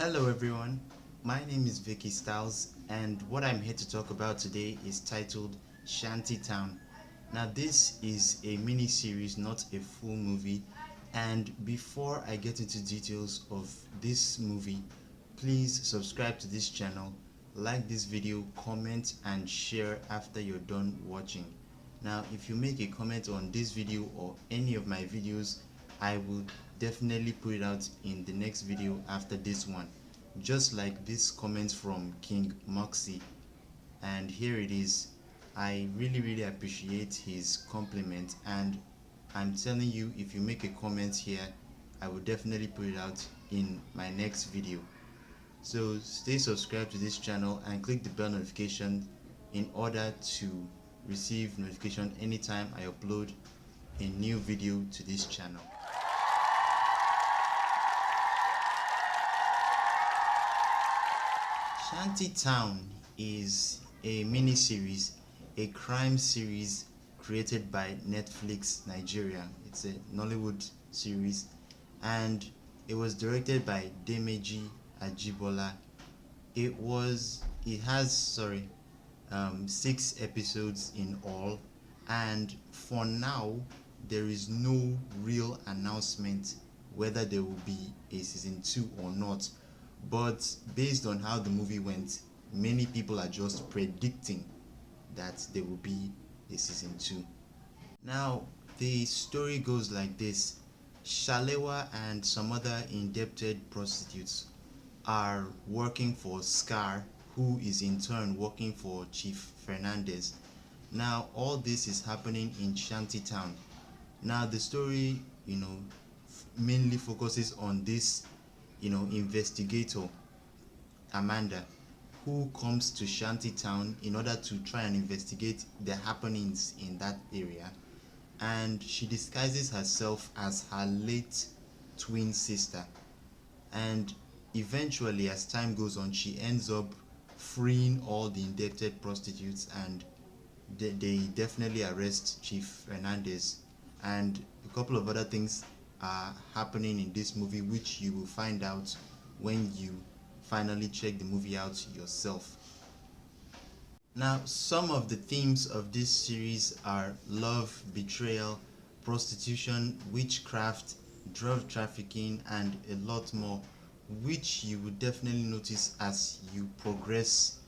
Hello everyone, my name is Vicky Styles and what I'm here to talk about today is titled Shanty Town. Now this is a mini series, not a full movie, and before I get into details of this movie, please subscribe to this channel, like this video, comment and share after you're done watching. Now if you make a comment on this video or any of my videos, I will definitely put it out in the next video after this one, just like this comment from King Moxie. And here it is. I really appreciate his compliment, and I'm telling you, if you make a comment here, I will definitely put it out in my next video. So stay subscribed to this channel and click the bell notification in order to receive notification anytime I upload a new video to this channel. Shanty Town is a mini-series, a crime series created by Netflix Nigeria. It's a Nollywood series, and it was directed by Deyimi Ajibola. It has 6 episodes in all, and for now there is no real announcement whether there will be a season 2 or not. But based on how the movie went, many people are just predicting that there will be a season 2. Now, the story goes like this. Shalewa and some other indebted prostitutes are working for Scar, who is in turn working for Chief Fernandez. Now, all this is happening in Shanty Town. Now, the story, mainly focuses on this investigator Amanda, who comes to Shanty Town in order to try and investigate the happenings in that area, and she disguises herself as her late twin sister, and eventually as time goes on she ends up freeing all the indebted prostitutes, and they definitely arrest Chief Fernandez, and a couple of other things are happening in this movie which you will find out when you finally check the movie out yourself. Now, some of the themes of this series are love, betrayal, prostitution, witchcraft, drug trafficking, and a lot more, which you will definitely notice as you progress,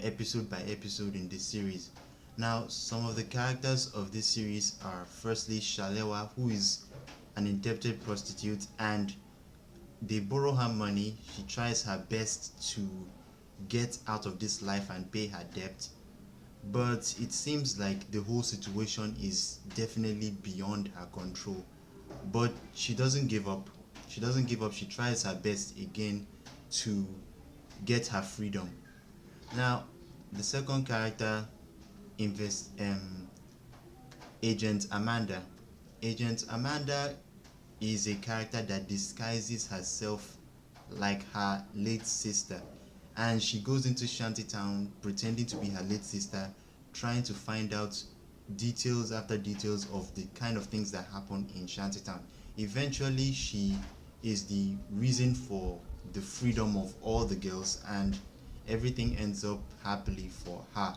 episode by episode in this series. Now, some of the characters of this series are firstly Shalewa, who is an indebted prostitute, and they borrow her money. She tries her best to get out of this life and pay her debt, but it seems like the whole situation is definitely beyond her control. But she doesn't give up. She tries her best again to get her freedom. Now, the second character, invest Agent Amanda. Agent Amanda is a character that disguises herself like her late sister, and she goes into Shantytown pretending to be her late sister, trying to find out details after details of the kind of things that happen in Shantytown. Eventually she is the reason for the freedom of all the girls, and everything ends up happily for her.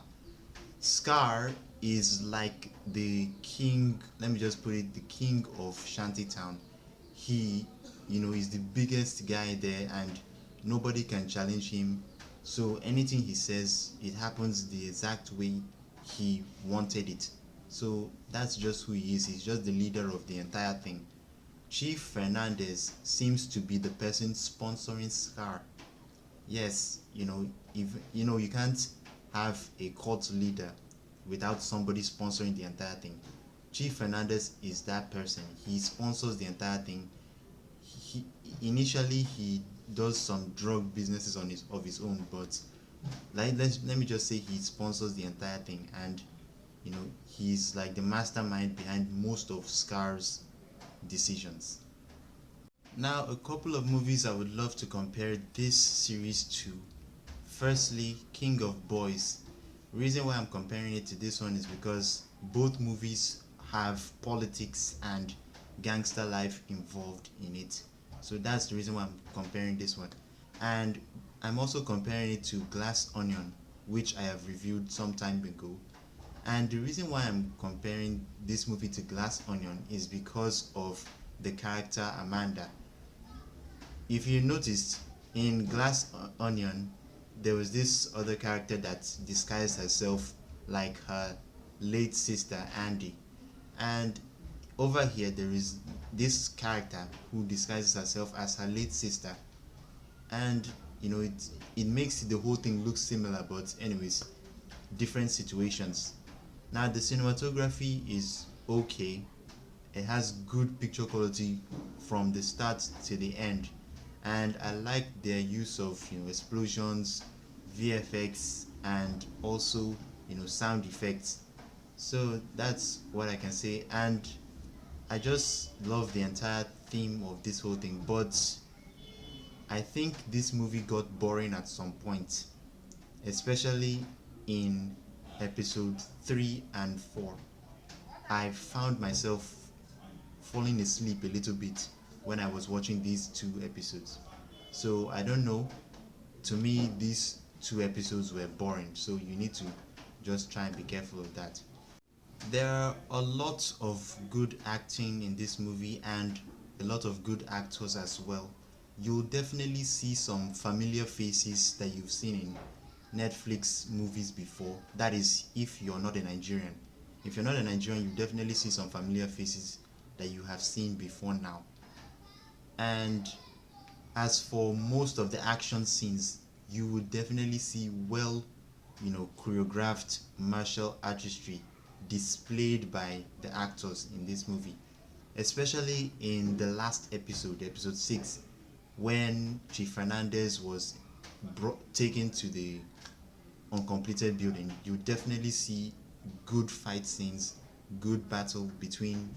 Scar is like the king, let me just put it, the king of Shantytown. He, is the biggest guy there, and nobody can challenge him. So anything he says, it happens the exact way he wanted it. So that's just who he is. He's just the leader of the entire thing. Chief Fernandez seems to be the person sponsoring Scar. Yes, if you can't have a cult leader without somebody sponsoring the entire thing. Chief Fernandez is that person. He sponsors the entire thing. He initially he does some drug businesses of his own, but let me just say he sponsors the entire thing, and he's like the mastermind behind most of Scar's decisions. Now, a couple of movies I would love to compare this series to. Firstly, King of Boys. Reason why I'm comparing it to this one is because both movies have politics and gangster life involved in it. So that's the reason why I'm comparing this one. And I'm also comparing it to Glass Onion, which I have reviewed some time ago. And the reason why I'm comparing this movie to Glass Onion is because of the character Amanda. If you noticed, in Glass Onion, there was this other character that disguised herself like her late sister Andy. And over here, there is this character who disguises herself as her late sister. And it makes the whole thing look similar, but anyways, different situations. Now the cinematography is okay. It has good picture quality from the start to the end, and I like their use of explosions, VFX, and also sound effects. So that's what I can say, and I just love the entire theme of this whole thing. But I think this movie got boring at some point, especially in episode 3 and 4. I found myself falling asleep a little bit when I was watching these two episodes. So I don't know. To me, these two episodes were boring. So you need to just try and be careful of that. There are a lot of good acting in this movie and a lot of good actors as well. You'll definitely see some familiar faces that you've seen in Netflix movies before. That is, if you're not a Nigerian. If you're not a Nigerian, you definitely see some familiar faces that you have seen before now. And as for most of the action scenes, you would definitely see well, choreographed martial artistry displayed by the actors in this movie, especially in the last episode, episode 6, when Chief Fernandez was taken to the uncompleted building. You definitely see good fight scenes, good battle between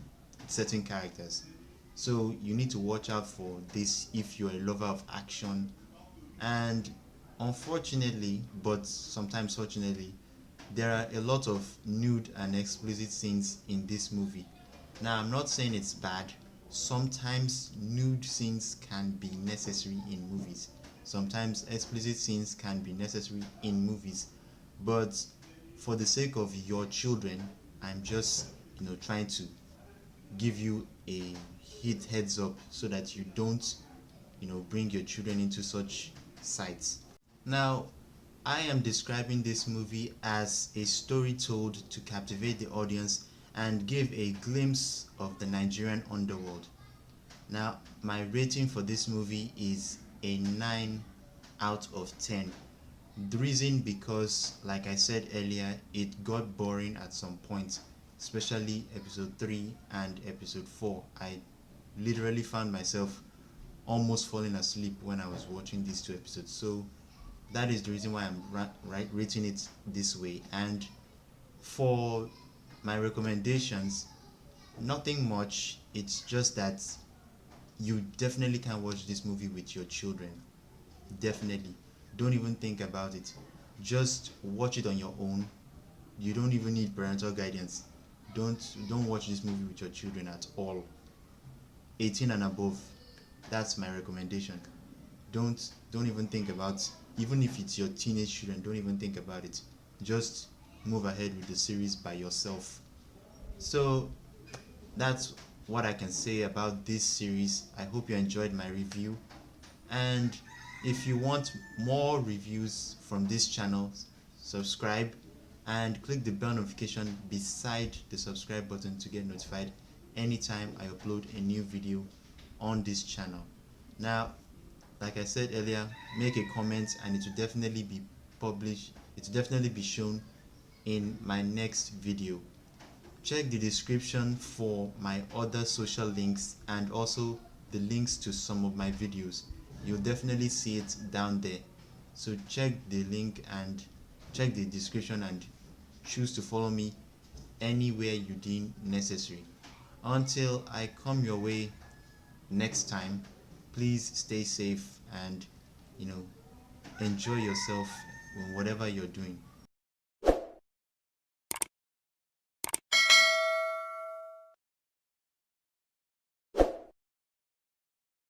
certain characters. So you need to watch out for this if you're a lover of action. And unfortunately, but sometimes fortunately, there are a lot of nude and explicit scenes in this movie. Now, I'm not saying it's bad. Sometimes nude scenes can be necessary in movies. Sometimes explicit scenes can be necessary in movies. But for the sake of your children, I'm just, trying to give you a heads up so that you don't, bring your children into such sites. Now, I am describing this movie as a story told to captivate the audience and give a glimpse of the Nigerian underworld. Now, my rating for this movie is a 9 out of 10. The reason because, like I said earlier, it got boring at some point, especially episode 3 and episode 4. I literally found myself almost falling asleep when I was watching these two episodes. So that is the reason why I'm rating it this way. And for my recommendations, nothing much. It's just that you definitely can watch this movie with your children. Definitely. Don't even think about it. Just watch it on your own. You don't even need parental guidance. Don't watch this movie with your children at all. 18 and above. That's my recommendation. Don't even think about, even if it's your teenage children, don't even think about it. Just move ahead with the series by yourself. So that's what I can say about this series. I hope you enjoyed my review, and if you want more reviews from this channel, subscribe and click the bell notification beside the subscribe button to get notified anytime I upload a new video on this channel. Now, like I said earlier, make a comment and it will definitely be published. It will definitely be shown in my next video. Check the description for my other social links and also the links to some of my videos. You'll definitely see it down there. So check the link and check the description and choose to follow me anywhere you deem necessary. Until I come your way next time, please stay safe and enjoy yourself in whatever you're doing.